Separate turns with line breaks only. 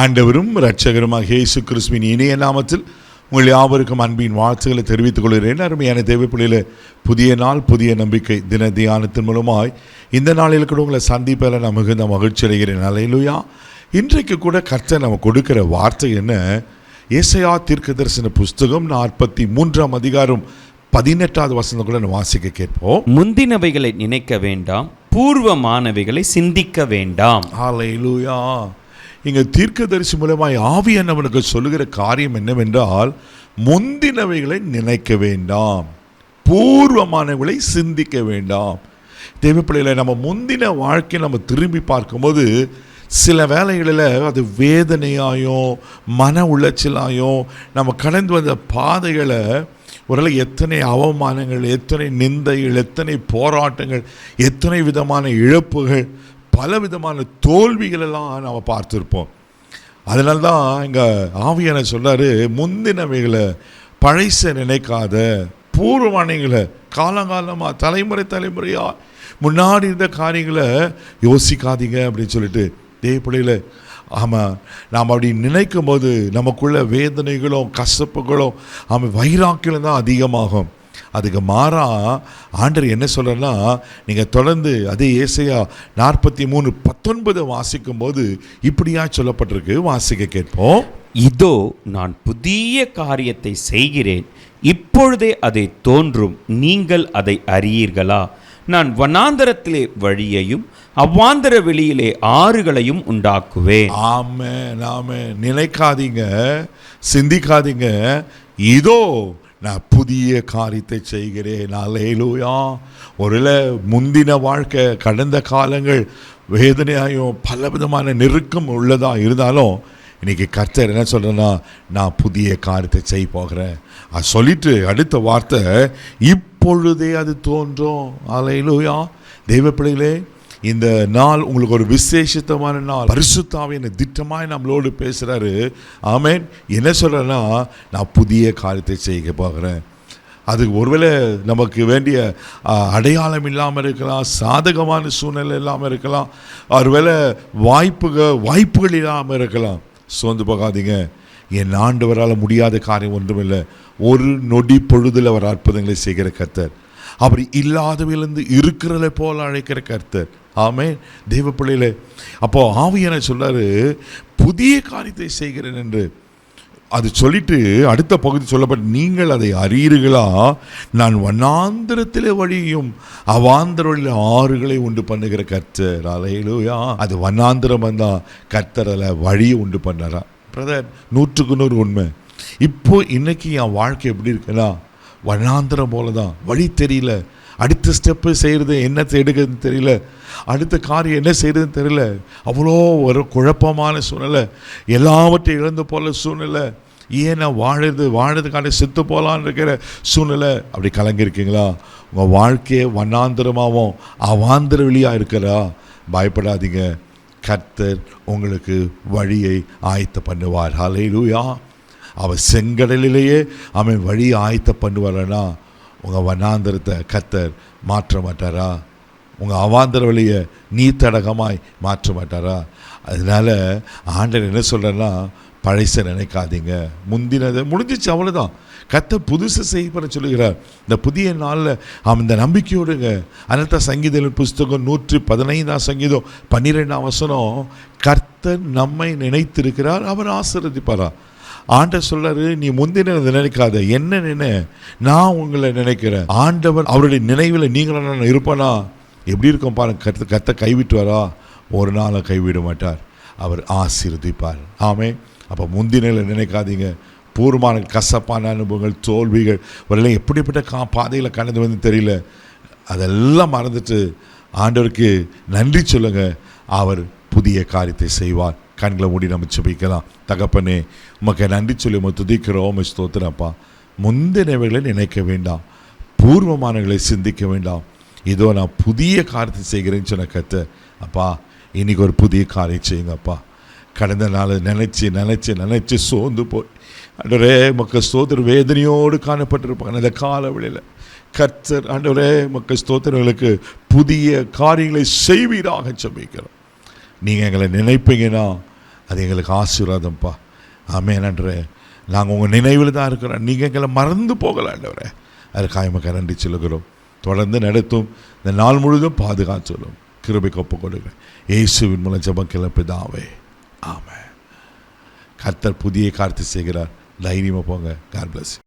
ஆண்டவரும் இரட்சகருமாக இயேசு கிறிஸ்துவின் இனிய நாமத்தில் உங்கள் யாவருக்கும் அன்பின் வாழ்த்துக்களை தெரிவித்துக் கொள்கிறேன். அருமையான தேவ பிள்ளைகளே, புதிய நாள் புதிய நம்பிக்கை தின தியானத்தின் மூலமாய் இந்த நாளில் கூட உங்களை சந்திப்பதில் நான் மிகுந்த மகிழ்ச்சி அடைகிறேன். அல்லேலூயா. இன்றைக்கு கூட கர்த்தர் நம்ம கொடுக்கிற வார்த்தை என்ன? ஏசாயா தீர்க்கதரிசன புஸ்தகம் 43 அதிகாரம் 18வது வசனம் கூட நான் வாசிக்க கேட்போம்.
முந்தினவைகளை நினைக்க வேண்டாம், பூர்வமானவைகளை சிந்திக்க வேண்டாம்.
அல்லேலூயா. இங்கே தீர்க்கதரிசி மூலமாய் ஆவியானவனுக்கு சொல்லுகிற காரியம் என்னவென்றால், முந்தினவைகளை நினைக்க வேண்டாம், பூர்வமானவைகளை சிந்திக்க வேண்டாம். தேவப்பிள்ளைகளை நம்ம முந்தின வாழ்க்கையை நம்ம திரும்பி பார்க்கும்போது சில வேளைகளில் அது வேதனையாயோ மன உளைச்சலாயோ நம்ம கடந்து வந்த பாதைகளை ஒரு எத்தனை அவமானங்கள், எத்தனை நிந்தைகள், எத்தனை போராட்டங்கள், எத்தனை விதமான இழப்புகள், பல விதமான தோல்விகளெல்லாம் நாம் பார்த்துருப்போம். அதனால்தான் இங்கே ஆவியான சொல்கிறாரு, முந்தினவைகளை பழைச நினைக்காத, பூர்வமானவைகளை காலங்காலமாக தலைமுறையாக முன்னாடி இருந்த காரியங்களை யோசிக்காதீங்க அப்படின்னு சொல்லிட்டு தேவப்பிள்ளைகளை. ஆமாம், நாம் அப்படி நினைக்கும் போது நமக்குள்ள வேதனைகளும் கசப்புகளும் வைராக்கியம் தான் அதிகமாகும். அதுக்கு மாறா ஆண்டவர் என்ன சொல்கிறன்னா, நீங்கள் தொடர்ந்து அதே ஏசாயா 43:19 வாசிக்கும் போது இப்படியா சொல்லப்பட்டிருக்கு, வாசிக்க கேட்போம்.
இதோ நான் புதிய காரியத்தை செய்கிறேன், இப்பொழுதே அதை தோன்றும், நீங்கள் அதை அறியீர்களா? நான் வனாந்தரத்திலே வழியையும் அவ்வாந்தர வெளியிலே ஆறுகளையும் உண்டாக்குவேன்.
ஆமென், ஆமென். நினைக்காதீங்க, சிந்திக்காதீங்க, இதோ நான் புதிய காரியத்தை செய்கிறேன். அல்லேலூயா. ஒருவேளை முந்தின வாழ்க்கை, கடந்த காலங்கள் வேதனையாயும் பல விதமான நெருக்கம் உள்ளதாக இருந்தாலும் இன்றைக்கி கர்த்தர் என்ன சொல்கிறேன்னா, நான் புதிய காரியத்தை செய்ய போகிறேன். அது சொல்லிட்டு அடுத்த வார்த்தை, இப்பொழுதே அது தோன்றும். அல்லேலூயா. தெய்வ பிள்ளைகளே, இந்த நாள் உங்களுக்கு ஒரு விசேஷித்தமான நாள். பரிசுத்த ஆவியானவர் திட்டமாய் நம்மளோடு பேசுகிறாரு. ஆமென். என்ன சொல்கிறேன்னா, நான் புதிய காரியத்தை செய்ய போகிறேன். அது ஒருவேளை நமக்கு வேண்டிய அடையாளம் இல்லாமல் இருக்கலாம், சாதகமான சூழ்நிலை இல்லாமல் இருக்கலாம், ஒருவேளை வாய்ப்புகள் இல்லாமல் இருக்கலாம். சோர்ந்து போகாதீங்க. என் ஆண்டவரால் முடியாத காரியம் ஒன்றுமில்லை. ஒரு நொடி பொழுதில் அவர் அற்புதங்களை செய்கிற கர்த்தர். அப்படி இல்லாதவிலிருந்து இருக்கிறதை போல அழைக்கிற கர்த்தர். ஆமென். தெய்வ பிள்ளைகளே, அப்போ ஆவியான சொல்றாரு, புதிய காரியத்தை செய்கிறேன் என்று. அது சொல்லிட்டு அடுத்த பகுதி சொல்லப்பட்ட, நீங்கள் அதை அறியீர்களா? நான் வனாந்திரத்திலே வழியும் அவாந்தரில் ஆறுகளை உண்டு பண்ணுகிற கர்த்தர். அல்லேலூயா. அது வனாந்திரம் வந்தால் கர்த்தர் அதில் வழியை உண்டு பண்ணாரா? பிரதர், 100% உண்மை. இப்போ இன்னைக்கு என் வாழ்க்கை எப்படி இருக்குன்னா, வனாந்திரம் போல தான். வழி தெரியல, அடுத்த ஸ்டெப்பு செய்கிறது என்னத்தை எடுக்கிறதுன்னு தெரியல, அடுத்த காரியம் என்ன செய்கிறதுன்னு தெரியல. அவ்வளோ ஒரு குழப்பமான சூழ்நிலை, எல்லாவற்றையும் இழந்து போல சூழ்நிலை. ஏன் நான் வாழறதுக்கான செத்து போகலான்னு இருக்கிற சூழ்நிலை. அப்படி கலங்கிருக்கீங்களா? உங்கள் வாழ்க்கையை வனாந்திரமாகவும் அவாந்திர வெளியாக இருக்கிறா? பயப்படாதீங்க, கர்த்தர் உங்களுக்கு வழியை ஆயத்த பண்ணுவார். அல்லேலூயா. அவர் செங்கடலிலேயே அவன் வழி ஆயத்த பண்ணுவாரனா, உங்கள் வனாந்திரத்தை கர்த்தர் மாற்ற மாட்டாரா? உங்கள் அவாந்தர வழியை நீர்த்தடகமாய் மாற்ற மாட்டாரா? அதனால் ஆண்டவர் என்ன சொல்கிறேன்னா, பழைச நினைக்காதீங்க, முந்தினதை முடிஞ்சிச்சு, அவ்வளோதான். கர்த்தர் புதுசு செய்ய சொல்லுகிறார். இந்த புதிய நாளில் இந்த நம்பிக்கையோடுங்க. அதனால சங்கீத புஸ்தகம் 115 சங்கீதம் 12 வசனம், கர்த்தர் நம்மை நினைத்திருக்கிறார், அவர் ஆசீர்வதிப்பாரா. ஆண்டவர் சொல்றாரு, நீ முந்தின நினைக்காத, என்ன நினை, நான் உங்களை நினைக்கிறேன். ஆண்டவர் அவருடைய நினைவில் நீங்களும் இருப்பானா? எப்படி இருக்கும் பாருங்க. கர்த்தர் கைவிட்டுவாரா? ஒரு நாளை கைவிட மாட்டார், அவர் ஆசீர்வதிப்பார். ஆமென். அப்போ முந்தின நினைக்காதீங்க. பூர்வமான கசப்பான அனுபவங்கள், தோல்விகள், ஒரு எப்படிப்பட்ட பாதையில் கடந்து வந்து தெரியல, அதெல்லாம் மறந்துட்டு ஆண்டவருக்கு நன்றி சொல்லுங்க. அவர் புதிய காரியத்தை செய்வார். கண்களை மூடி நம்ம ஜெபிக்கலாம். தகப்பனே, உமக்கு நன்றி சொல்லி உமக்கு துதிக்கிறோம், ஸ்தோத்திரப்பா. முந்தினவைகளை நினைக்க வேண்டாம், பூர்வமானவர்களை சிந்திக்க வேண்டாம், இதோ நான் புதிய காரியத்தை செய்கிறேன்னு சொன்ன கர்த்தர். அப்பா, இன்னைக்கு ஒரு புதிய காரியம் செய்யுங்கப்பா. கடந்த நாள் நினச்சி சோர்ந்து போய் ஆண்டவரே மக்கள் ஸ்தோத்திர வேதனையோடு காணப்பட்டிருப்பாங்க. அந்த காலவெளியில் கர்த்தர் ஆண்டவரே மக்கள் ஸ்தோத்திரங்களுக்கு புதிய காரியங்களை செய்வீராக ஜெபிக்கிறோம். நீங்கள் எங்களை நினைப்பீங்கன்னா அது எங்களுக்கு ஆசீர்வாதம்ப்பா. ஆமென் ஆண்டவரே. நாங்கள் உங்கள் நினைவில் தான் இருக்கிறோம், நீங்கள் எங்களை மறந்து போகல ஆண்டவரே. அதுக்காக உமக்கு நன்றி சொல்லுகிறோம். தொடர்ந்து நடத்தும், இந்த நாள் முழுதும் பாதுகாத்துள்ளோம். கிருபைக்கு ஒப்புக் கொடுக்கிறேன் இயேசுவின் மூலம் ஜெபம் கேள பிதாவே, ஆமென். கர்த்தர் புதிய காரியத்தை செய்கிறார். தைரியமாக போங்க. God bless you.